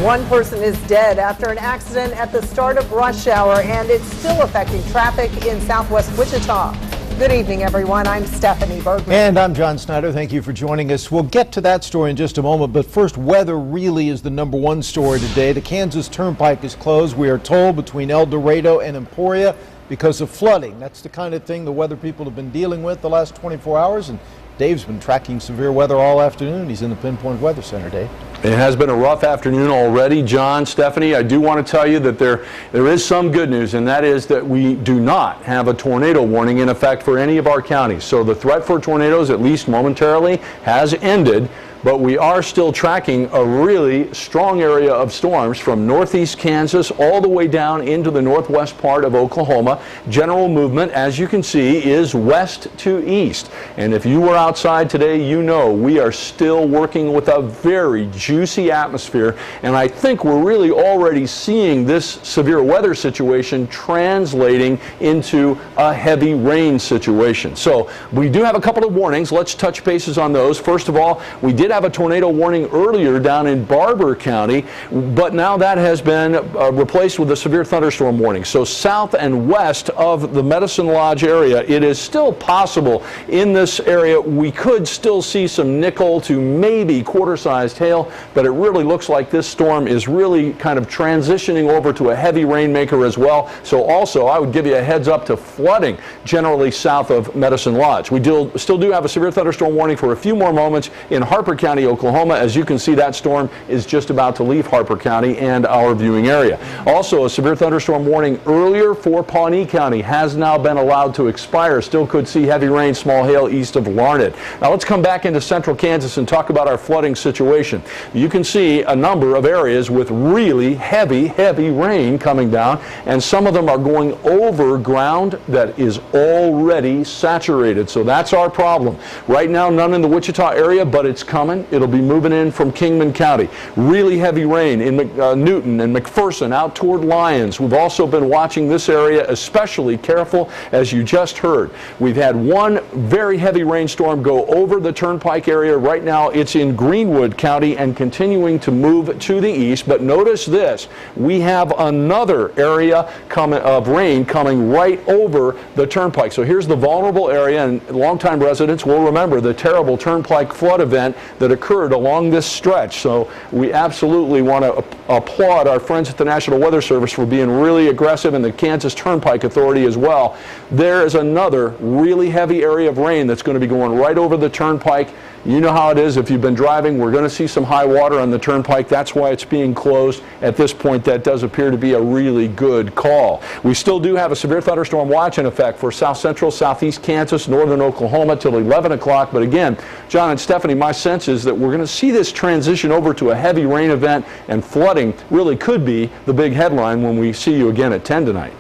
One person is dead after an accident at the start of rush hour, and it's still affecting traffic in southwest Wichita. Good evening, everyone. I'm Stephanie Bergman. And I'm John Snyder. Thank you for joining us. We'll get to that story in just a moment, but first, weather really is the #1 story today. The Kansas Turnpike is closed, we are told, between El Dorado and Emporia because of flooding. That's the kind of thing the weather people have been dealing with the last 24 hours, and Dave's been tracking severe weather all afternoon. He's in the Pinpoint Weather Center, Dave. It has been a rough afternoon already, John, Stephanie. I do want to tell you that there is some good news, and that is that we do not have a tornado warning in effect for any of our counties. So the threat for tornadoes, at least momentarily, has ended. But we are still tracking a really strong area of storms from northeast Kansas all the way down into the northwest part of Oklahoma. General movement, as you can see, is west to east. And if you were outside today, you know we are still working with a very juicy atmosphere. And I think we're really already seeing this severe weather situation translating into a heavy rain situation. So we do have a couple of warnings. Let's touch bases on those. First of all, we did have a tornado warning earlier down in Barber County, but now that has been replaced with a severe thunderstorm warning. So south and west of the Medicine Lodge area, it is still possible in this area we could still see some nickel to maybe quarter-sized hail, but it really looks like this storm is really kind of transitioning over to a heavy rainmaker as well. So also I would give you a heads up to flooding generally south of Medicine Lodge. We still do have a severe thunderstorm warning for a few more moments in Harper County, Oklahoma. As you can see, that storm is just about to leave Harper County and our viewing area. Also, a severe thunderstorm warning earlier for Pawnee County has now been allowed to expire. Still could see heavy rain, small hail east of Larned. Now let's come back into central Kansas and talk about our flooding situation. You can see a number of areas with really heavy rain coming down, and some of them are going over ground that is already saturated. So that's our problem. Right now, none in the Wichita area, but it's coming. It'll be moving in from Kingman County. Really heavy rain in Newton and McPherson out toward Lyons. We've also been watching this area especially careful, as you just heard. We've had one very heavy rainstorm go over the Turnpike area. Right now it's in Greenwood County and continuing to move to the east. But notice this, we have another area of rain coming right over the Turnpike. So here's the vulnerable area, and longtime residents will remember the terrible Turnpike flood event that occurred along this stretch. So we absolutely want to applaud our friends at the National Weather Service for being really aggressive, and the Kansas Turnpike Authority as well. There is another really heavy area of rain that's going to be going right over the Turnpike. You know how it is if you've been driving. We're going to see some high water on the Turnpike. That's why it's being closed. At this point, that does appear to be a really good call. We still do have a severe thunderstorm watch in effect for south central, southeast Kansas, northern Oklahoma till 11 o'clock. But again, John and Stephanie, my sense is that we're going to see this transition over to a heavy rain event, and flooding really could be the big headline when we see you again at 10 tonight.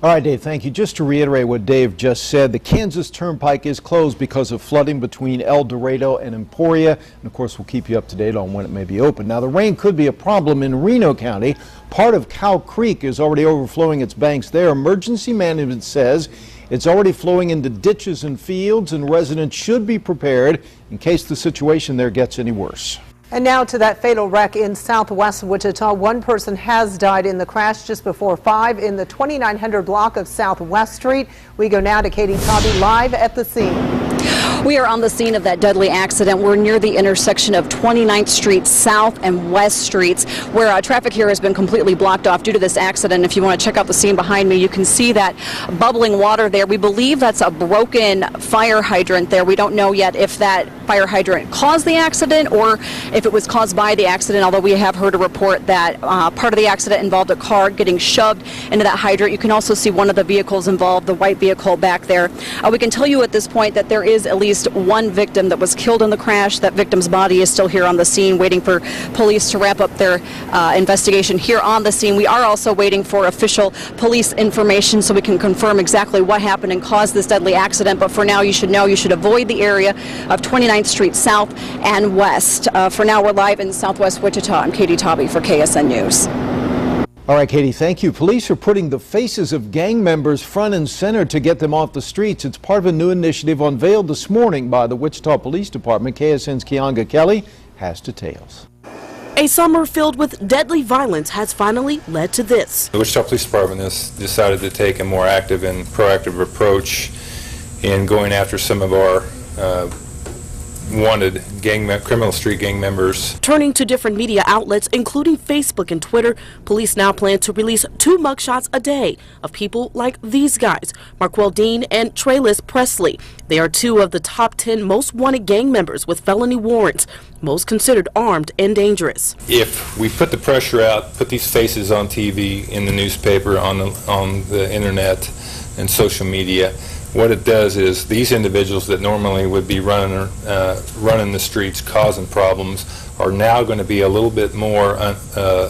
All right, Dave, thank you. Just to reiterate what Dave just said, the Kansas Turnpike is closed because of flooding between El Dorado and Emporia. And of course, we'll keep you up to date on when it may be open. Now, the rain could be a problem in Reno County. Part of Cow Creek is already overflowing its banks there. Emergency management says it's already flowing into ditches and fields, and residents should be prepared in case the situation there gets any worse. And now to that fatal wreck in southwest Wichita. One person has died in the crash just before 5 in the 2900 block of Southwest Street. We go now to Katie Tobby live at the scene. We are on the scene of that deadly accident. We're near the intersection of 29th Street South and West Streets, where traffic here has been completely blocked off due to this accident. If you want to check out the scene behind me, you can see that bubbling water there. We believe that's a broken fire hydrant there. We don't know yet if that fire hydrant caused the accident or if it was caused by the accident, although we have heard a report that part of the accident involved a car getting shoved into that hydrant. You can also see one of the vehicles involved, the white vehicle back there. We can tell you at this point that there is at least one victim that was killed in the crash. That victim's body is still here on the scene, waiting for police to wrap up their investigation here on the scene. We are also waiting for official police information so we can confirm exactly what happened and caused this deadly accident. But for now, you should know you should avoid the area of 29th Street South and West. For now, we're live in southwest Wichita. I'm Katie Tobby for KSN News. All right, Katie, thank you. Police are putting the faces of gang members front and center to get them off the streets. It's part of a new initiative unveiled this morning by the Wichita Police Department. KSN's Keonga Kelly has details. A summer filled with deadly violence has finally led to this. The Wichita Police Department has decided to take a more active and proactive approach in going after some of our wanted criminal street gang members. Turning to different media outlets, including Facebook and Twitter, police now plan to release 2 mugshots a day of people like these guys, Marquel Dean and Trayless Presley. They are 2 of the top 10 most wanted gang members with felony warrants, most considered armed and dangerous. If we put the pressure out, put these faces on TV, in the newspaper, on the internet and social media, what it does is these individuals that normally would be running the streets causing problems are now going to be a little bit more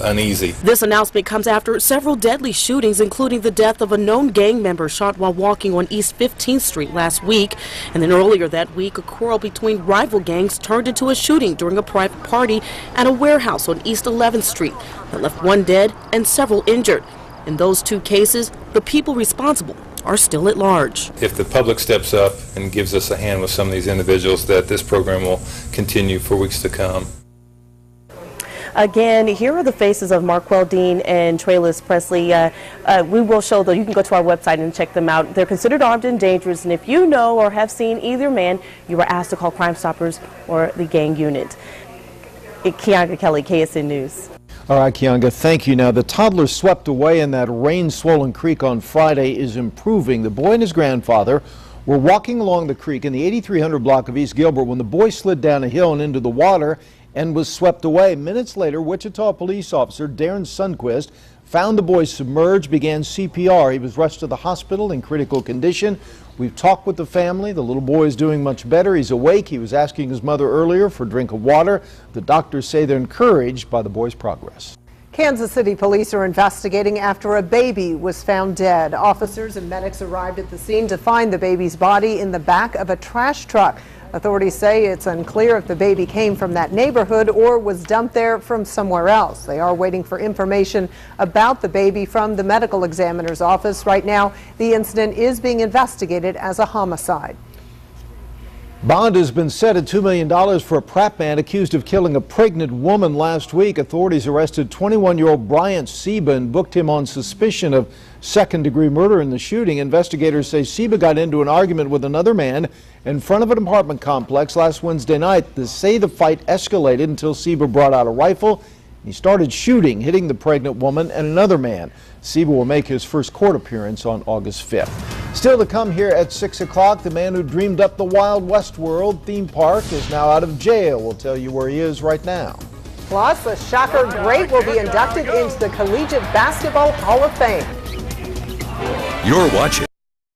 uneasy. This announcement comes after several deadly shootings, including the death of a known gang member shot while walking on East 15th Street last week. And then earlier that week, a quarrel between rival gangs turned into a shooting during a private party at a warehouse on East 11th Street that left 1 dead and several injured. In those 2 cases, the people responsible are still at large. If the public steps up and gives us a hand with some of these individuals, that this program will continue for weeks to come. Again, here are the faces of Marquel Dean and Trayless Presley. We will show them. You can go to our website and check them out. They're considered armed and dangerous, and if you know or have seen either man, you are asked to call Crime Stoppers or the gang unit. Kianga Kelly, KSN News. All right, Kianga, thank you. Now, the toddler swept away in that rain-swollen creek on Friday is improving. The boy and his grandfather were walking along the creek in the 8300 block of East Gilbert when the boy slid down a hill and into the water and was swept away. Minutes later, Wichita police officer Darren Sundquist found the boy submerged, began CPR. He was rushed to the hospital in critical condition. We've talked with the family. The little boy is doing much better. He's awake. He was asking his mother earlier for a drink of water. The doctors say they're encouraged by the boy's progress. Kansas City police are investigating after a baby was found dead. Officers and medics arrived at the scene to find the baby's body in the back of a trash truck. Authorities say it's unclear if the baby came from that neighborhood or was dumped there from somewhere else. They are waiting for information about the baby from the medical examiner's office. Right now, the incident is being investigated as a homicide. Bond has been set at $2 million for a Pratt man accused of killing a pregnant woman last week. Authorities arrested 21-year-old Bryant Seba and booked him on suspicion of second-degree murder in the shooting. Investigators say Seba got into an argument with another man in front of an apartment complex last Wednesday night. They say the fight escalated until Seba brought out a rifle. He started shooting, hitting the pregnant woman and another man. Seba will make his first court appearance on August 5th. Still to come here at 6 o'clock, the man who dreamed up the Wild West World theme park is now out of jail. We'll tell you where he is right now. Plus, a Shocker great will be inducted into the Collegiate Basketball Hall of Fame. You're watching